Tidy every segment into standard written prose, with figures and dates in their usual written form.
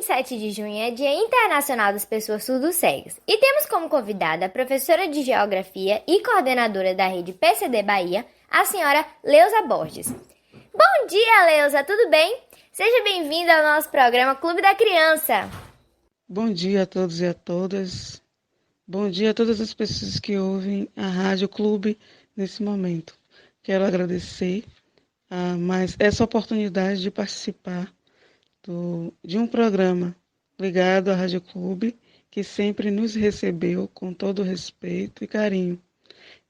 27 de junho é Dia Internacional das Pessoas Surdo-Cegas e temos como convidada a professora de Geografia e coordenadora da rede PCD Bahia, a senhora Leusa Borges. Bom dia, Leusa, tudo bem? Seja bem-vinda ao nosso programa Clube da Criança. Bom dia a todos e a todas. Bom dia a todas as pessoas que ouvem a Rádio Clube nesse momento. Quero agradecer a mais essa oportunidade de participar de um programa ligado à Rádio Clube, que sempre nos recebeu com todo respeito e carinho.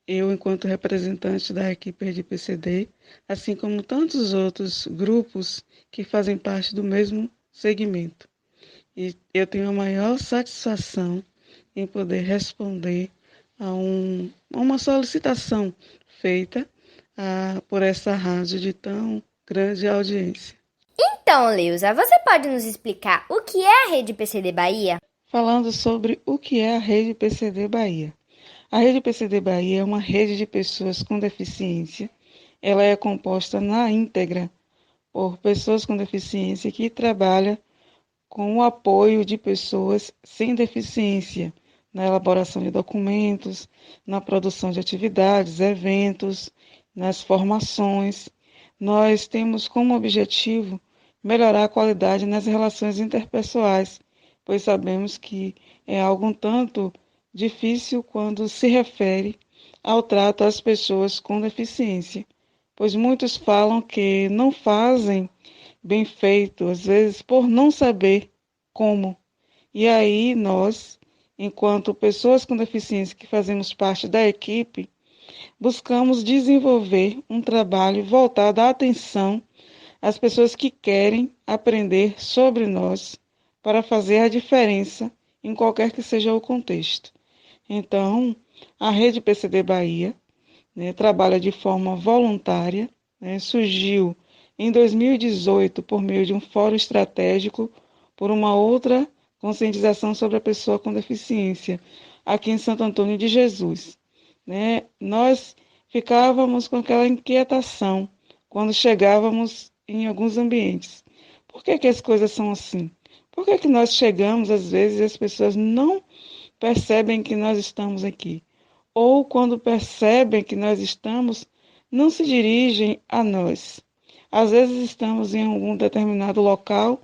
Eu, enquanto representante da equipe de PCD, assim como tantos outros grupos que fazem parte do mesmo segmento. E eu tenho a maior satisfação em poder responder a uma solicitação feita por essa rádio de tão grande audiência. Então, Leusa, você pode nos explicar o que é a rede PCD Bahia? Falando sobre o que é a Rede PCD Bahia. A Rede PCD Bahia é uma rede de pessoas com deficiência. Ela é composta na íntegra por pessoas com deficiência que trabalham com o apoio de pessoas sem deficiência na elaboração de documentos, na produção de atividades, eventos, nas formações. Nós temos como objetivo melhorar a qualidade nas relações interpessoais, pois sabemos que é algo um tanto difícil quando se refere ao trato às pessoas com deficiência, pois muitos falam que não fazem bem feito, às vezes por não saber como. E aí nós, enquanto pessoas com deficiência que fazemos parte da equipe, buscamos desenvolver um trabalho voltado à atenção às pessoas que querem aprender sobre nós para fazer a diferença em qualquer que seja o contexto. Então, a Rede PCD Bahia, trabalha de forma voluntária, surgiu em 2018 por meio de um fórum estratégico por uma outra conscientização sobre a pessoa com deficiência, aqui em Santo Antônio de Jesus. Nós ficávamos com aquela inquietação quando chegávamos em alguns ambientes. Por que as coisas são assim? Por que nós chegamos, às vezes, e as pessoas não percebem que nós estamos aqui? Ou quando percebem que nós estamos, não se dirigem a nós. Às vezes estamos em algum determinado local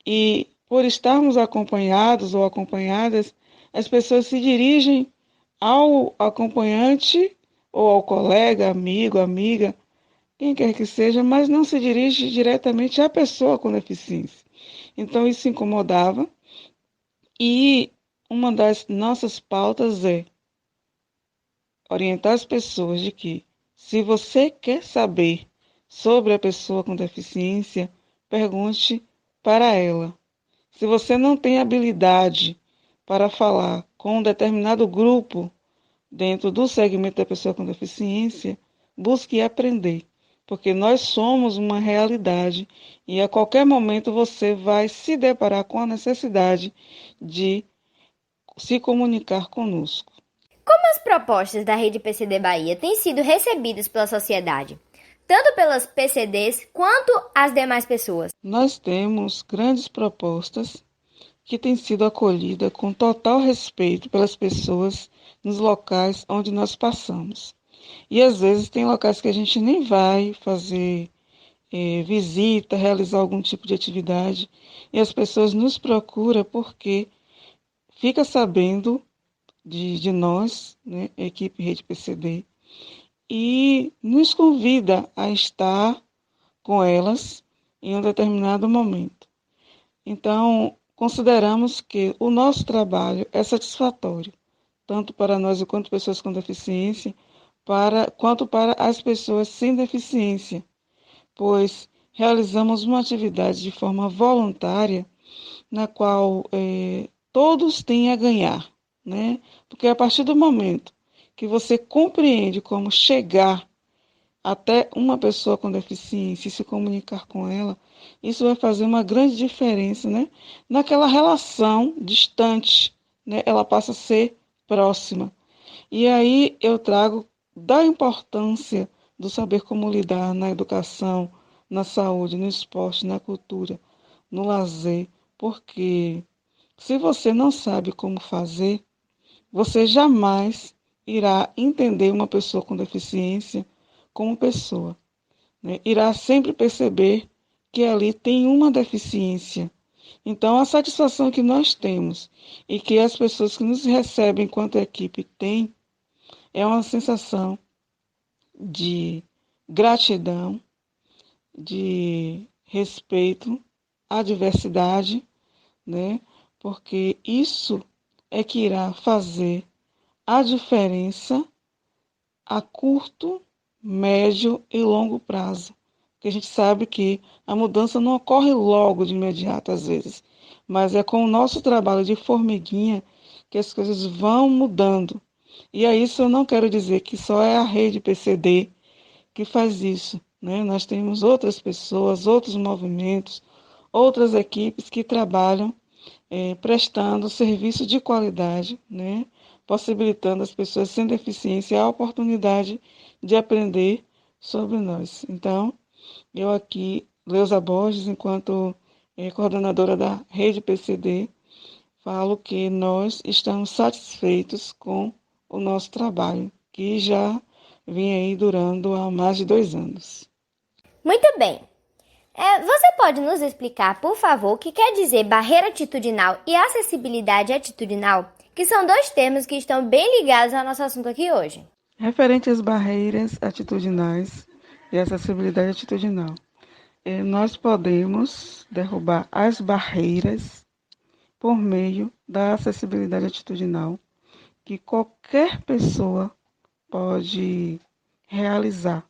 e, por estarmos acompanhados ou acompanhadas, as pessoas se dirigem ao acompanhante ou ao colega, amigo, amiga, quem quer que seja, mas não se dirige diretamente à pessoa com deficiência. Então isso incomodava e uma das nossas pautas é orientar as pessoas de que, se você quer saber sobre a pessoa com deficiência, pergunte para ela. Se você não tem habilidade para falar com um determinado grupo dentro do segmento da pessoa com deficiência, busque aprender, porque nós somos uma realidade e a qualquer momento você vai se deparar com a necessidade de se comunicar conosco. Como as propostas da rede PCD Bahia têm sido recebidas pela sociedade, tanto pelas PCDs quanto as demais pessoas? Nós temos grandes propostas que têm sido acolhidas com total respeito pelas pessoas nos locais onde nós passamos. E às vezes tem locais que a gente nem vai fazer visita, realizar algum tipo de atividade, e as pessoas nos procuram porque fica sabendo de nós, equipe Rede PCD, e nos convida a estar com elas em um determinado momento. Então, consideramos que o nosso trabalho é satisfatório, tanto para nós enquanto pessoas com deficiência, quanto para as pessoas sem deficiência, pois realizamos uma atividade de forma voluntária, na qual todos têm a ganhar, né? Porque a partir do momento que você compreende como chegar até uma pessoa com deficiência e se comunicar com ela, isso vai fazer uma grande diferença, né? Naquela relação distante, né? Ela passa a ser próxima. E aí eu trago da importância do saber como lidar na educação, na saúde, no esporte, na cultura, no lazer, porque se você não sabe como fazer, você jamais irá entender uma pessoa com deficiência como pessoa, né? Irá sempre perceber que ali tem uma deficiência. Então, a satisfação que nós temos e que as pessoas que nos recebem enquanto equipe têm é uma sensação de gratidão, de respeito à diversidade, né? Porque isso é que irá fazer a diferença a curto, médio e longo prazo. Porque a gente sabe que a mudança não ocorre logo de imediato, às vezes, mas é com o nosso trabalho de formiguinha que as coisas vão mudando. E a isso eu não quero dizer que só é a rede PCD que faz isso, né? Nós temos outras pessoas, outros movimentos, outras equipes que trabalham prestando serviço de qualidade, né? Possibilitando às pessoas sem deficiência a oportunidade de aprender sobre nós. Então, eu aqui, Leusa Borges, enquanto coordenadora da rede PCD, falo que nós estamos satisfeitos com o nosso trabalho, que já vem aí durando há mais de 2 anos. Muito bem. Você pode nos explicar, por favor, o que quer dizer barreira atitudinal e acessibilidade atitudinal, que são dois termos que estão bem ligados ao nosso assunto aqui hoje? Referente às barreiras atitudinais e acessibilidade atitudinal, nós podemos derrubar as barreiras por meio da acessibilidade atitudinal, que qualquer pessoa pode realizar.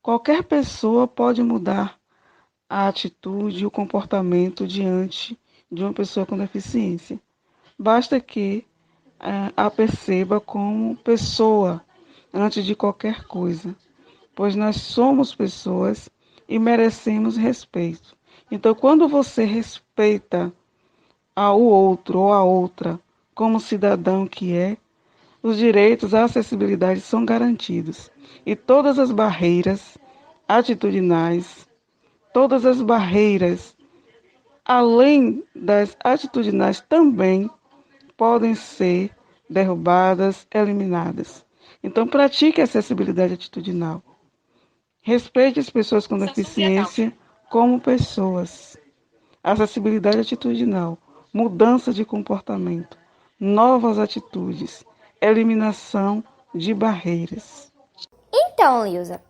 Qualquer pessoa pode mudar a atitude e o comportamento diante de uma pessoa com deficiência. Basta que a perceba como pessoa antes de qualquer coisa, pois nós somos pessoas e merecemos respeito. Então, quando você respeita ao outro ou a outra como cidadão que é, os direitos à acessibilidade são garantidos. E todas as barreiras atitudinais, todas as barreiras, além das atitudinais, também podem ser derrubadas, eliminadas. Então, pratique a acessibilidade atitudinal. Respeite as pessoas com deficiência como pessoas. Acessibilidade atitudinal, mudança de comportamento, novas atitudes, eliminação de barreiras. Então, Lilza,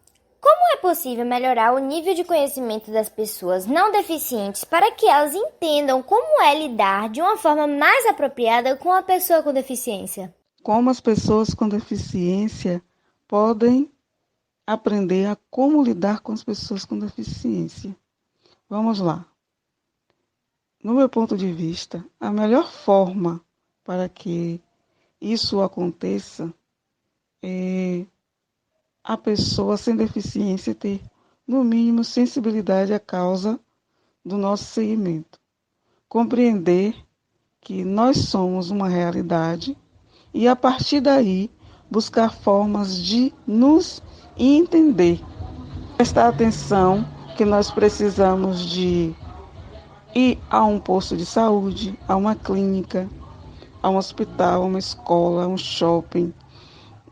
como é possível melhorar o nível de conhecimento das pessoas não deficientes para que elas entendam como é lidar de uma forma mais apropriada com a pessoa com deficiência? Como as pessoas com deficiência podem aprender a como lidar com as pessoas com deficiência? Vamos lá. No meu ponto de vista, a melhor forma para que isso aconteça é a pessoa sem deficiência ter, no mínimo, sensibilidade à causa do nosso segmento. Compreender que nós somos uma realidade e, a partir daí, buscar formas de nos entender. Prestar atenção que nós precisamos de ir a um posto de saúde, a uma clínica, a um hospital, a uma escola, a um shopping,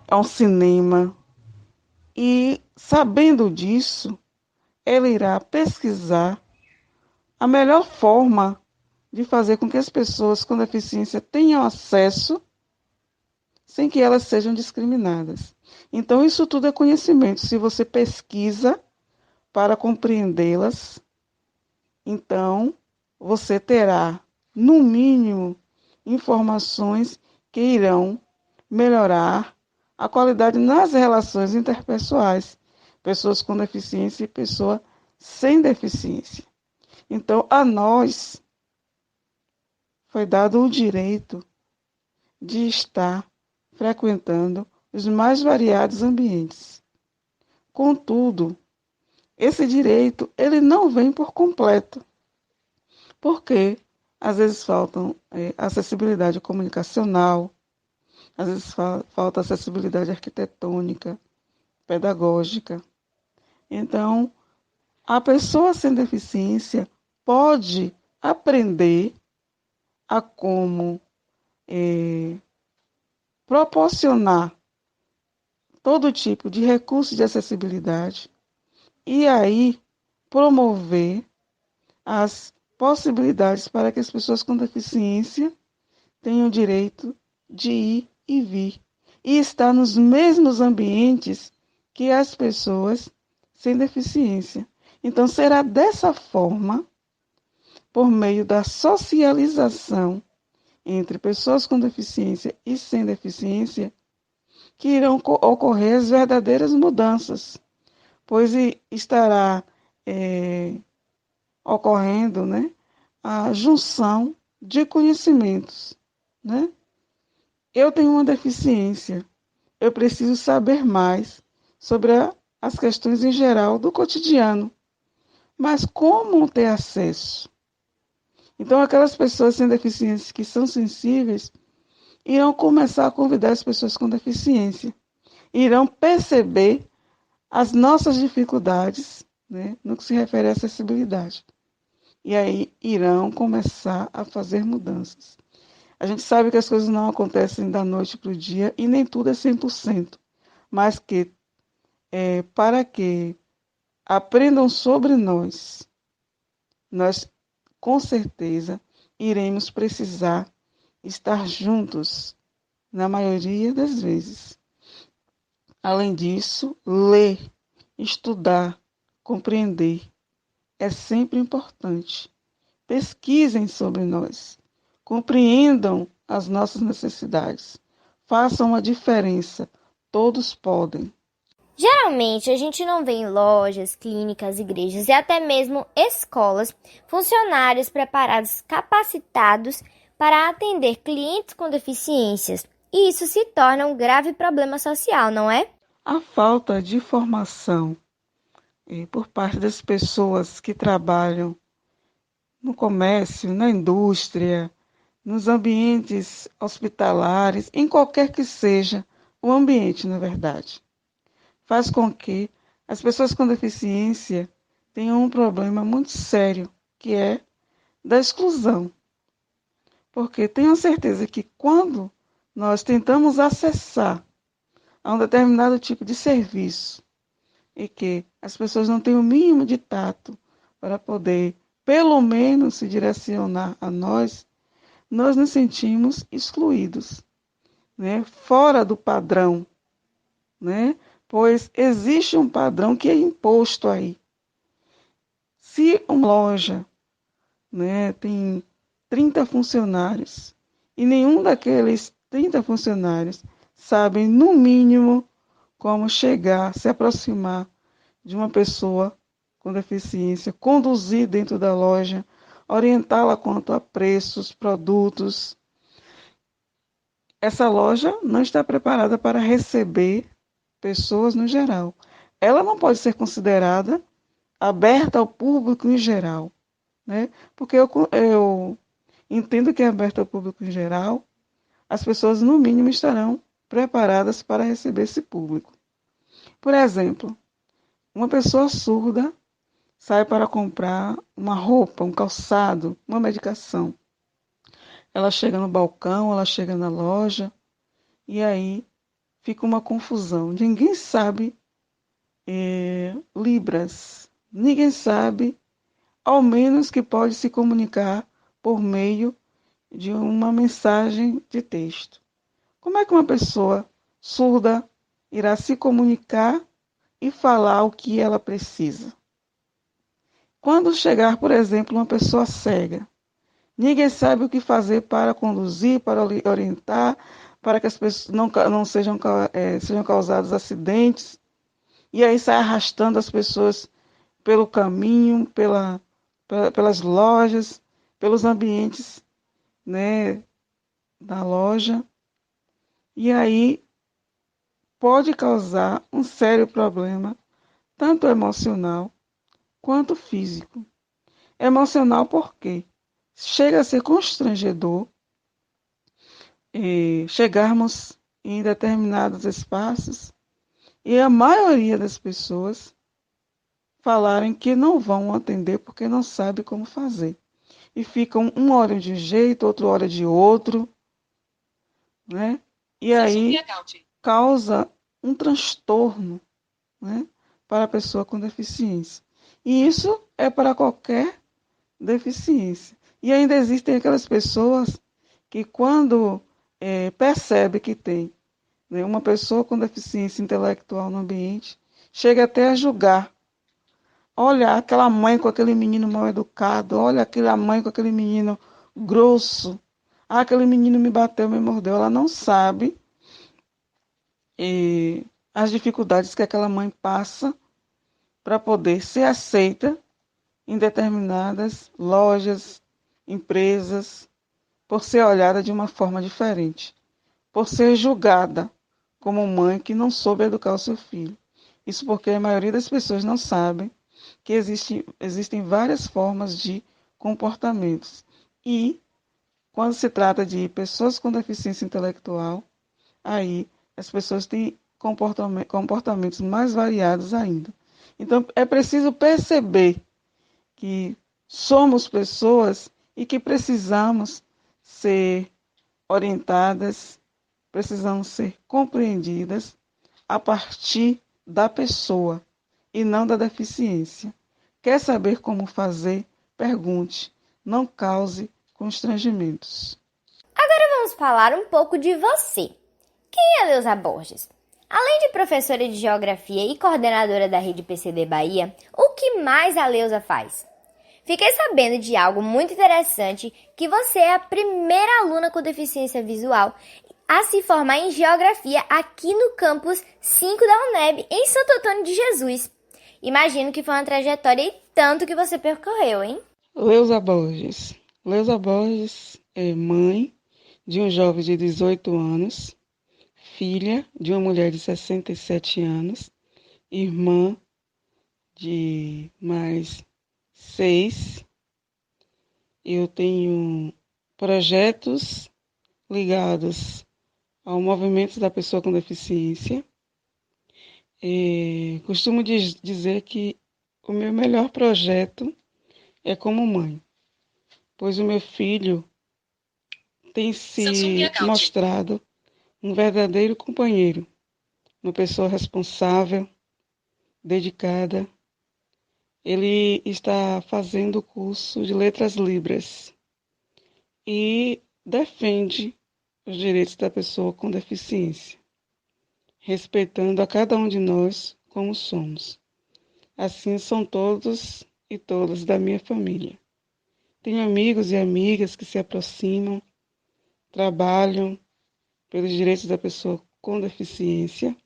a um cinema. E, sabendo disso, ele irá pesquisar a melhor forma de fazer com que as pessoas com deficiência tenham acesso sem que elas sejam discriminadas. Então, isso tudo é conhecimento. Se você pesquisa para compreendê-las, então você terá, no mínimo, informações que irão melhorar a qualidade nas relações interpessoais, pessoas com deficiência e pessoa sem deficiência. Então, a nós foi dado o direito de estar frequentando os mais variados ambientes. Contudo, esse direito ele não vem por completo, porque às vezes faltam acessibilidade comunicacional, às vezes falta acessibilidade arquitetônica, pedagógica. Então, a pessoa sem deficiência pode aprender a como proporcionar todo tipo de recursos de acessibilidade e aí promover as possibilidades para que as pessoas com deficiência tenham o direito de ir e vir e estar nos mesmos ambientes que as pessoas sem deficiência. Então, será dessa forma, por meio da socialização entre pessoas com deficiência e sem deficiência, que irão ocorrer as verdadeiras mudanças, pois estará ocorrendo, né, a junção de conhecimentos, né? Eu tenho uma deficiência, eu preciso saber mais sobre as questões em geral do cotidiano, mas como ter acesso? Então, aquelas pessoas sem deficiência que são sensíveis irão começar a convidar as pessoas com deficiência, irão perceber as nossas dificuldades, né, no que se refere à acessibilidade. E aí irão começar a fazer mudanças. A gente sabe que as coisas não acontecem da noite para o dia e nem tudo é 100%, mas que para que aprendam sobre nós com certeza iremos precisar estar juntos na maioria das vezes. Além disso, ler, estudar, compreender é sempre importante. Pesquisem sobre nós, compreendam as nossas necessidades, façam a diferença, todos podem. Geralmente, a gente não vê em lojas, clínicas, igrejas e até mesmo escolas funcionários preparados, capacitados para atender clientes com deficiências. E isso se torna um grave problema social, não é? A falta de formação por parte das pessoas que trabalham no comércio, na indústria, nos ambientes hospitalares, em qualquer que seja o ambiente, na verdade, faz com que as pessoas com deficiência tenham um problema muito sério, que é da exclusão. Porque tenho certeza que quando nós tentamos acessar a um determinado tipo de serviço e que as pessoas não têm o mínimo de tato para poder, pelo menos, se direcionar a nós, nós nos sentimos excluídos, né? Fora do padrão, né? Pois existe um padrão que é imposto aí. Se uma loja, né, tem 30 funcionários e nenhum daqueles 30 funcionários sabem, no mínimo, como chegar, se aproximar de uma pessoa com deficiência, conduzir dentro da loja, orientá-la quanto a preços, produtos. Essa loja não está preparada para receber pessoas no geral. Ela não pode ser considerada aberta ao público em geral, né? Porque eu entendo que é aberta ao público em geral, as pessoas, no mínimo, estarão preparadas para receber esse público. Por exemplo, uma pessoa surda sai para comprar uma roupa, um calçado, uma medicação. Ela chega no balcão, ela chega na loja, e aí fica uma confusão. Ninguém sabe Libras, ninguém sabe, ao menos que pode se comunicar por meio de uma mensagem de texto. Como é que uma pessoa surda irá se comunicar e falar o que ela precisa? Quando chegar, por exemplo, uma pessoa cega, ninguém sabe o que fazer para conduzir, para orientar, para que as pessoas não sejam causados acidentes, e aí sai arrastando as pessoas pelo caminho, pelas lojas, pelos ambientes, né, da loja, e aí pode causar um sério problema, tanto emocional quanto físico. Emocional porque chega a ser constrangedor chegarmos em determinados espaços e a maioria das pessoas falarem que não vão atender porque não sabe como fazer. e ficam um olha de um jeito, outro olha de outro, né? E aí causa um transtorno, né, para a pessoa com deficiência. E isso é para qualquer deficiência. E ainda existem aquelas pessoas que quando percebe que tem, né, uma pessoa com deficiência intelectual no ambiente, chega até a julgar. Olha aquela mãe com aquele menino mal educado, olha aquela mãe com aquele menino grosso. Ah, aquele menino me bateu, me mordeu. Ela não sabe as dificuldades que aquela mãe passa para poder ser aceita em determinadas lojas, empresas, por ser olhada de uma forma diferente, por ser julgada como mãe que não soube educar o seu filho. Isso porque a maioria das pessoas não sabem que existem várias formas de comportamentos. E, quando se trata de pessoas com deficiência intelectual, aí as pessoas têm comportamentos mais variados ainda. Então, é preciso perceber que somos pessoas e que precisamos ser orientadas, precisamos ser compreendidas a partir da pessoa e não da deficiência. Quer saber como fazer? Pergunte, não cause constrangimentos. Agora vamos falar um pouco de você. Quem é Leusa Borges? Além de professora de Geografia e coordenadora da Rede PCD Bahia, o que mais a Leusa faz? Fiquei sabendo de algo muito interessante, que você é a primeira aluna com deficiência visual a se formar em Geografia aqui no campus 5 da UNEB, em Santo Antônio de Jesus. Imagino que foi uma trajetória e tanto que você percorreu, hein? Leusa Borges. Leusa Borges é mãe de um jovem de 18 anos, filha de uma mulher de 67 anos, irmã de mais 6. Eu tenho projetos ligados ao movimento da pessoa com deficiência. Costumo dizer que o meu melhor projeto é como mãe, pois o meu filho tem se mostrado um verdadeiro companheiro, uma pessoa responsável, dedicada. Ele está fazendo o curso de Letras Libras e defende os direitos da pessoa com deficiência, respeitando a cada um de nós como somos. Assim são todos e todas da minha família. Tenho amigos e amigas que se aproximam, trabalham pelos direitos da pessoa com deficiência.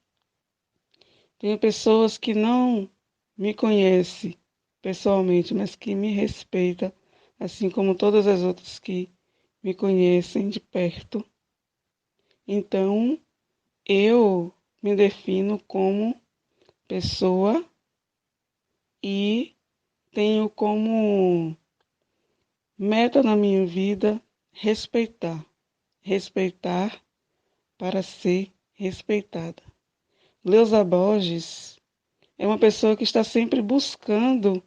Tenho pessoas que não me conhecem pessoalmente, mas que me respeitam, assim como todas as outras que me conhecem de perto. Então, eu me defino como pessoa e tenho como meta na minha vida respeitar. Respeitar para ser respeitada. Leusa Borges é uma pessoa que está sempre buscando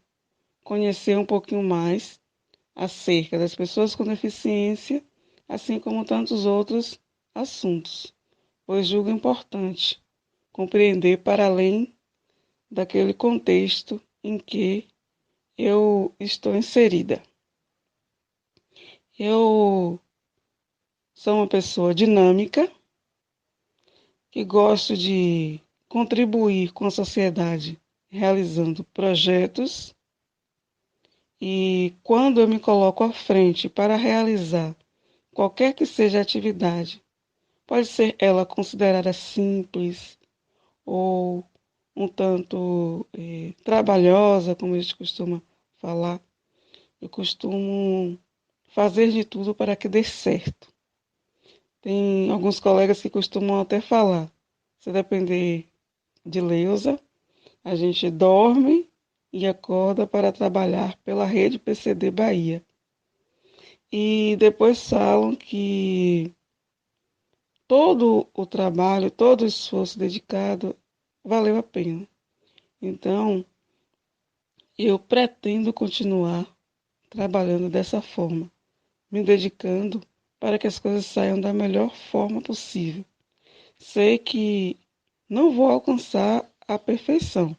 conhecer um pouquinho mais acerca das pessoas com deficiência, assim como tantos outros assuntos, pois julgo importante compreender para além daquele contexto em que eu estou inserida. Eu sou uma pessoa dinâmica, que gosto de contribuir com a sociedade realizando projetos, e quando eu me coloco à frente para realizar qualquer que seja a atividade, pode ser ela considerada simples ou um tanto trabalhosa, como a gente costuma falar, eu costumo fazer de tudo para que dê certo. Tem alguns colegas que costumam até falar, se depender de Leusa, a gente dorme e acorda para trabalhar pela rede PCD Bahia. E depois falam que todo o trabalho, todo o esforço dedicado valeu a pena. Então, eu pretendo continuar trabalhando dessa forma, me dedicando para que as coisas saiam da melhor forma possível. Sei que não vou alcançar a perfeição,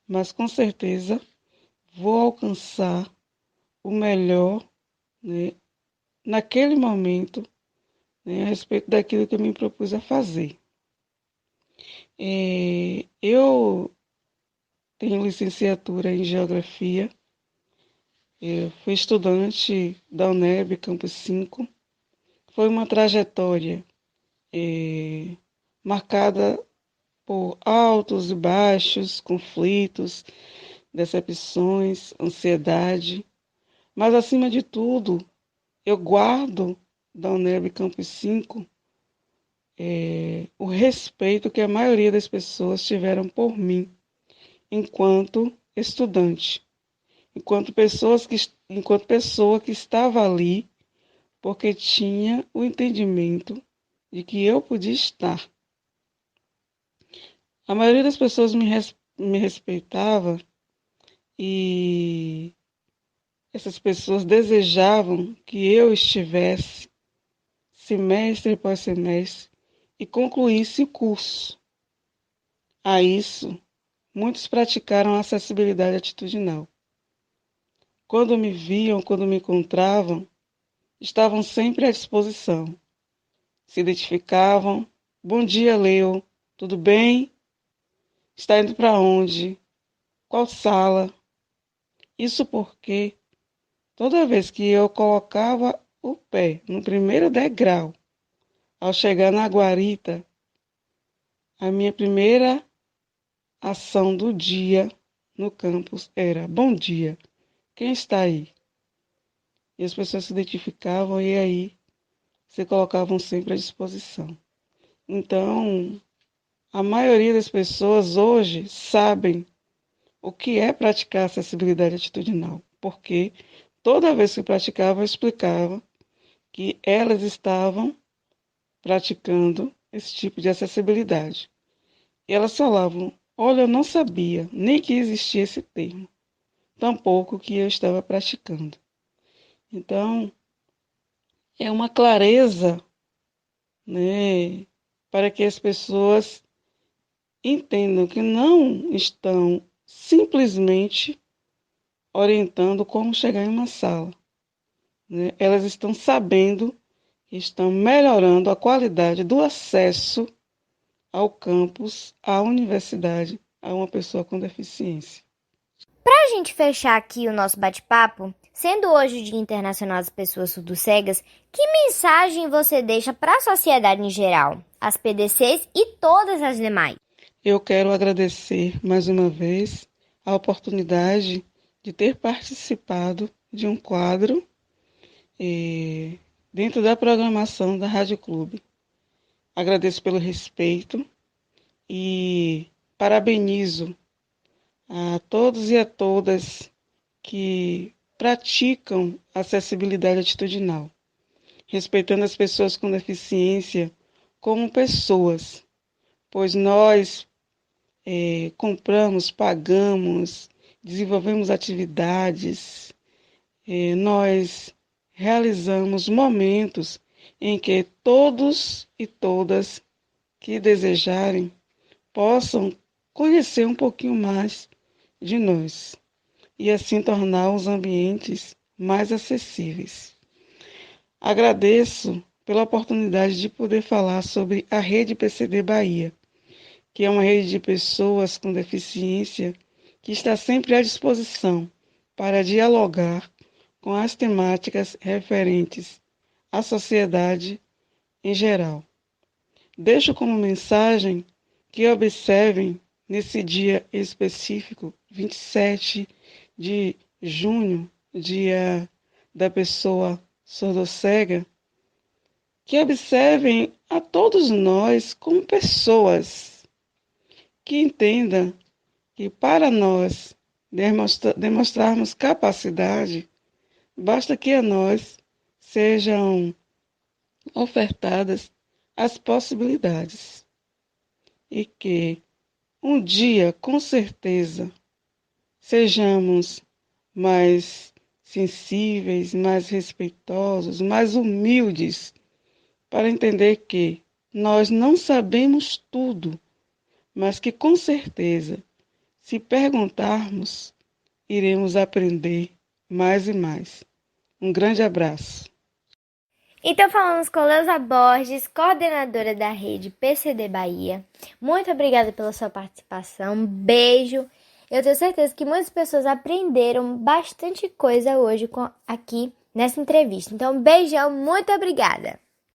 mas com certeza vou alcançar o melhor, né, naquele momento, né, a respeito daquilo que eu me propus a fazer. Eu tenho licenciatura em Geografia, eu fui estudante da UNEB Campus 5. Foi uma trajetória marcada por altos e baixos, conflitos, decepções, ansiedade, mas acima de tudo, eu guardo da UNEB Campus 5 o respeito que a maioria das pessoas tiveram por mim enquanto estudante, enquanto pessoa que estava ali porque tinha o entendimento de que eu podia estar. A maioria das pessoas me respeitava e essas pessoas desejavam que eu estivesse semestre após semestre e concluísse o curso. A isso, muitos praticaram a acessibilidade atitudinal. Quando me viam, quando me encontravam, estavam sempre à disposição. Se identificavam. Bom dia, Leo. Tudo bem? Está indo para onde? Qual sala? Isso porque toda vez que eu colocava o pé no primeiro degrau, ao chegar na guarita, a minha primeira ação do dia no campus era: bom dia, quem está aí? E as pessoas se identificavam e aí se colocavam sempre à disposição. Então, a maioria das pessoas hoje sabem o que é praticar acessibilidade atitudinal, porque toda vez que praticava, eu explicava que elas estavam praticando esse tipo de acessibilidade. E elas falavam: olha, eu não sabia nem que existia esse termo, tampouco que eu estava praticando. Então, é uma clareza, né, para que as pessoas entendam que não estão simplesmente orientando como chegar em uma sala, né? Elas estão sabendo que estão melhorando a qualidade do acesso ao campus, à universidade, a uma pessoa com deficiência. Para a gente fechar aqui o nosso bate-papo, sendo hoje o Dia Internacional das Pessoas Surdo-Cegas, que mensagem você deixa para a sociedade em geral, as PDCs e todas as demais? Eu quero agradecer mais uma vez a oportunidade de ter participado de um quadro dentro da programação da Rádio Clube. Agradeço pelo respeito e parabenizo a todos e a todas que praticam acessibilidade atitudinal, respeitando as pessoas com deficiência como pessoas, pois nós compramos, pagamos, desenvolvemos atividades, nós realizamos momentos em que todos e todas que desejarem possam conhecer um pouquinho mais de nós e assim tornar os ambientes mais acessíveis. Agradeço pela oportunidade de poder falar sobre a Rede PCD Bahia, que é uma rede de pessoas com deficiência que está sempre à disposição para dialogar com as temáticas referentes à sociedade em geral. Deixo como mensagem que observem nesse dia específico, 27 de junho, dia da pessoa surdocega, que observem a todos nós como pessoas, que entendam que para nós demonstrarmos capacidade, basta que a nós sejam ofertadas as possibilidades e que um dia, com certeza, sejamos mais sensíveis, mais respeitosos, mais humildes, para entender que nós não sabemos tudo, mas que com certeza, se perguntarmos, iremos aprender mais e mais. Um grande abraço. Então falamos com Leusa Borges, coordenadora da rede PCD Bahia. Muito obrigada pela sua participação. Beijo. Eu tenho certeza que muitas pessoas aprenderam bastante coisa hoje aqui nessa entrevista. Então, beijão, muito obrigada.